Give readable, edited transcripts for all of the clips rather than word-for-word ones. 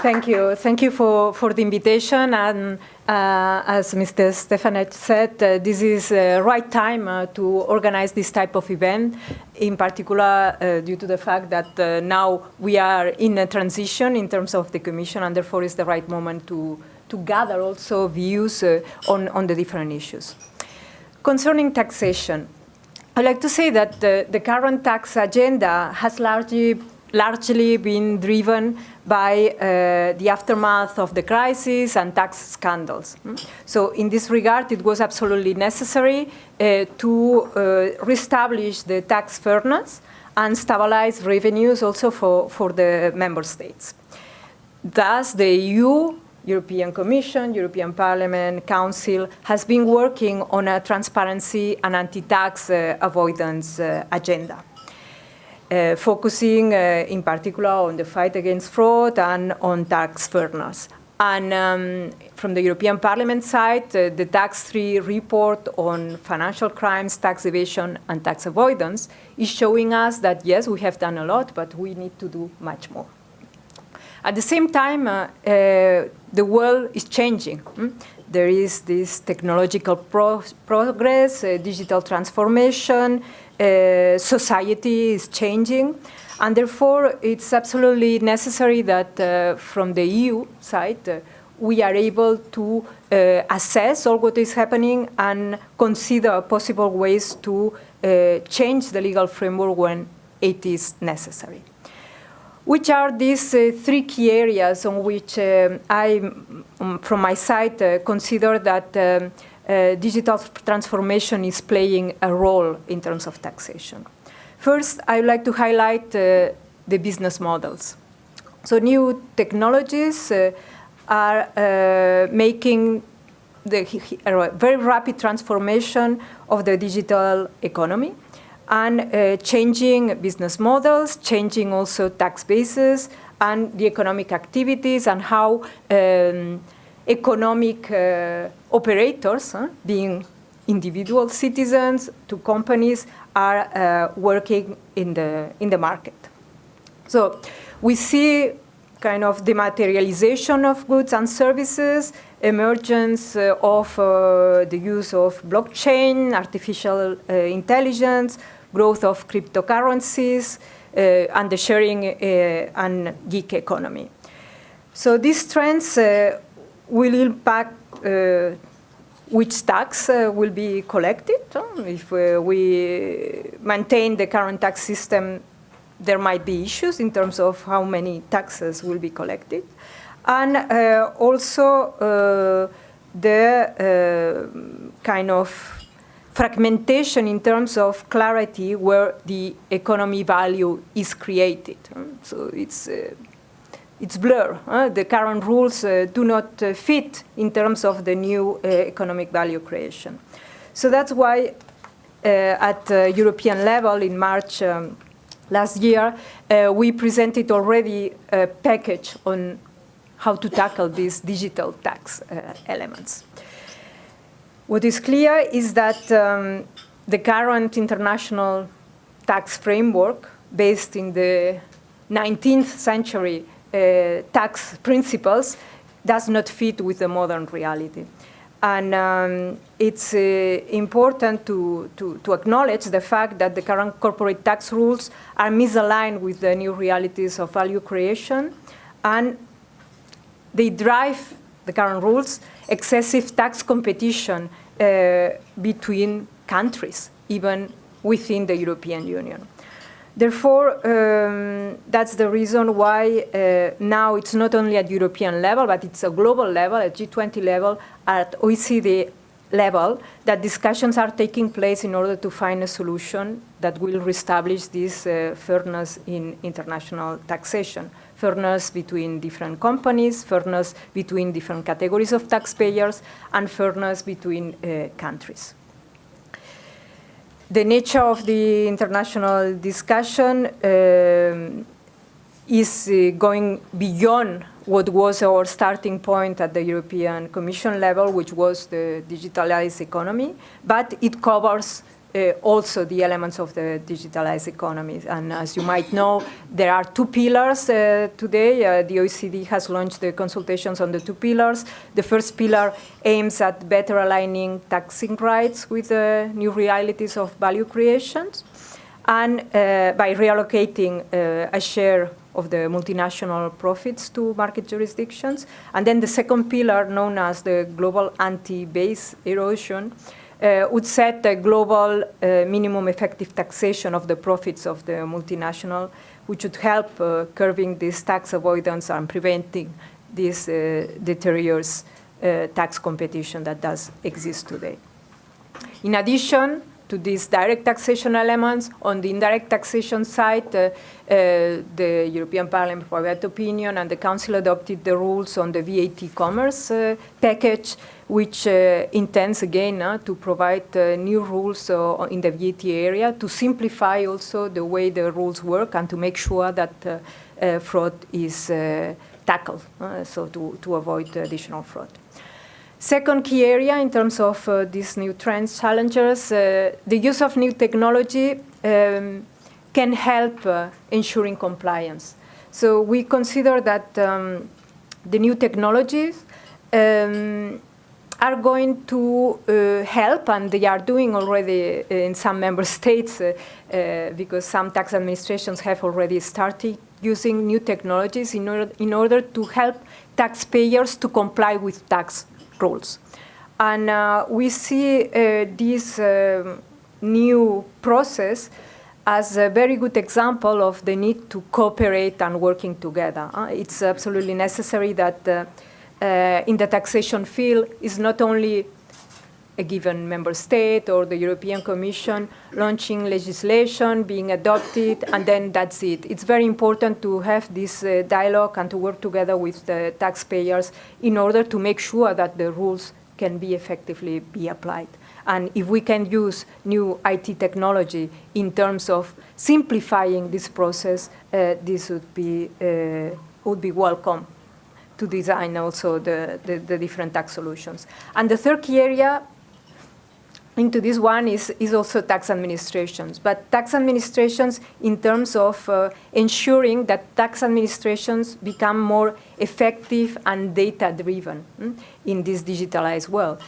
Thank you. Thank you for the invitation. And as Mr. Stefanec said, this is the right time to organize this type of event, in particular due to the fact that now we are in a transition in terms of the Commission, and therefore it's the right moment to gather also views on the different issues. Concerning taxation, I'd like to say that the current tax agenda has largely been driven by the aftermath of the crisis and tax scandals. So in this regard, it was absolutely necessary to reestablish the tax fairness and stabilize revenues also for the member states. Thus, the EU, European Commission, European Parliament, Council has been working on a transparency and anti-tax avoidance agenda. Focusing in particular on the fight against fraud and on tax fairness. And from the European Parliament side, the Tax 3 report on financial crimes, tax evasion, and tax avoidance is showing us that, yes, we have done a lot, but we need to do much more. At the same time, the world is changing. There is this technological progress, digital transformation, society is changing, and therefore it's absolutely necessary that from the EU side we are able to assess all what is happening and consider possible ways to change the legal framework when it is necessary. Which are these three key areas on which I, from my side, consider that digital transformation is playing a role in terms of taxation. First, I would like to highlight the business models. So new technologies are making the very rapid transformation of the digital economy and changing business models, changing also tax bases and the economic activities and how economic operators, being individual citizens to companies, are working in the market. So we see kind of dematerialization of goods and services, emergence of the use of blockchain, artificial intelligence, growth of cryptocurrencies, and the sharing and gig economy. So these trends will impact which tax will be collected. If we maintain the current tax system, there might be issues in terms of how many taxes will be collected. And also the kind of fragmentation in terms of clarity where the economy value is created. So it's blur. The current rules do not fit in terms of the new economic value creation. So that's why at European level in March last year, we presented already a package on how to tackle these digital tax elements. What is clear is that the current international tax framework, based in the 19th century tax principles, does not fit with the modern reality. And it's important to acknowledge the fact that the current corporate tax rules are misaligned with the new realities of value creation, and they drive, the current rules, excessive tax competition between countries, even within the European Union. Therefore, that's the reason why now it's not only at European level, but it's a global level, at G20 level, at OECD level, that discussions are taking place in order to find a solution that will reestablish this fairness in international taxation. Fairness between different companies, fairness between different categories of taxpayers, and fairness between countries. The nature of the international discussion is going beyond what was our starting point at the European Commission level, which was the digitalized economy, but it covers also the elements of the digitalized economy. And as you might know, there are two pillars today. The OECD has launched the consultations on the two pillars. The first pillar aims at better aligning taxing rights with the new realities of value creations, and by reallocating a share of the multinational profits to market jurisdictions. And then the second pillar, known as the global anti-base erosion, would set a global minimum effective taxation of the profits of the multinational, which would help curbing this tax avoidance and preventing this deterrence tax competition that does exist today. In addition to these direct taxation elements, on the indirect taxation side, the European Parliament provided opinion and the Council adopted the rules on the VAT commerce package, which intends again to provide new rules in the VAT area to simplify also the way the rules work and to make sure that fraud is tackled, so to avoid additional fraud. Second key area in terms of these new trends, challenges, the use of new technology can help ensuring compliance. So we consider that the new technologies are going to help, and they are doing already in some member states, because some tax administrations have already started using new technologies in order to help taxpayers to comply with tax rules. And we see this new process as a very good example of the need to cooperate and working together. It's absolutely necessary that in the taxation field is not only a given member state or the European Commission launching legislation, being adopted, and then that's it. It's very important to have this dialogue and to work together with the taxpayers in order to make sure that the rules can be effectively be applied. And if we can use new IT technology in terms of simplifying this process, this would be welcome to design also the different tax solutions. And the third key area into this one is also tax administrations. But tax administrations in terms of ensuring that tax administrations become more effective and data-driven in this digitalized world.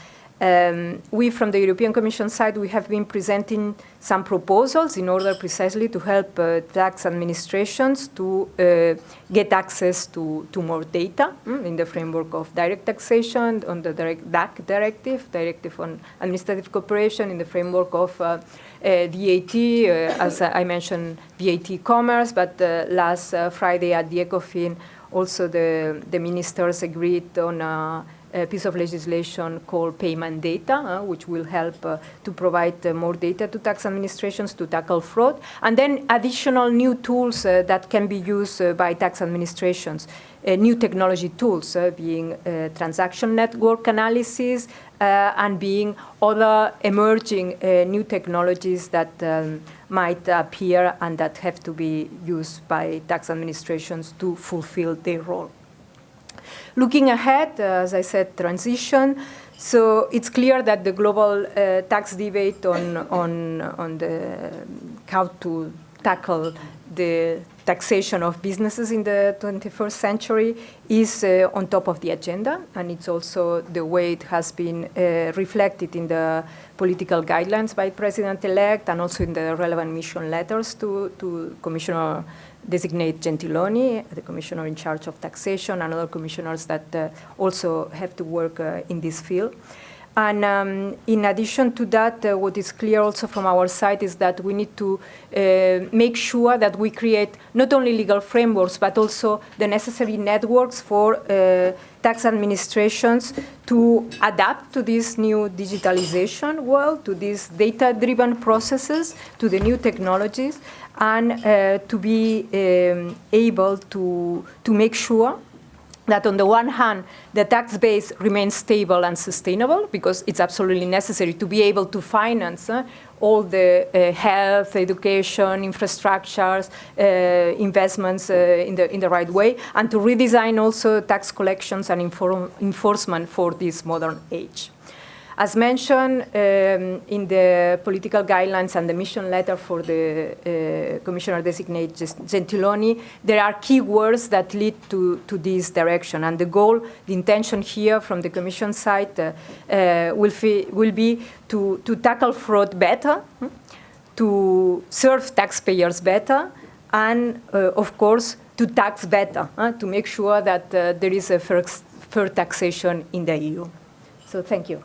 We, from the European Commission side, we have been presenting some proposals in order precisely to help tax administrations to get access to more data in the framework of direct taxation, on the DAC directive on administrative cooperation, in the framework of VAT, as I mentioned, VAT commerce, but last Friday at the ECOFIN, also the ministers agreed on a piece of legislation called payment data, which will help to provide more data to tax administrations to tackle fraud. And then additional new tools that can be used by tax administrations, new technology tools being transaction network analysis and being other emerging new technologies that might appear and that have to be used by tax administrations to fulfill their role. Looking ahead, as I said, transition. So it's clear that the global tax debate on the how to tackle the taxation of businesses in the 21st century is on top of the agenda, and it's also the way it has been reflected in the political guidelines by President-elect and also in the relevant mission letters to Commissioner designate Gentiloni, the commissioner in charge of taxation, and other commissioners that also have to work in this field. And in addition to that, what is clear also from our side is that we need to make sure that we create not only legal frameworks, but also the necessary networks for tax administrations to adapt to this new digitalization world, to these data-driven processes, to the new technologies, and to be able to make sure that on the one hand, the tax base remains stable and sustainable, because it's absolutely necessary to be able to finance all the health, education, infrastructures, investments in the right way, and to redesign also tax collections and enforcement for this modern age. As mentioned in the political guidelines and the mission letter for the Commissioner-designate Gentiloni, there are keywords that lead to this direction. And the goal, the intention here from the Commission side will be to tackle fraud better, to serve taxpayers better, and of course, to tax better, to make sure that there is a fair taxation in the EU. So thank you.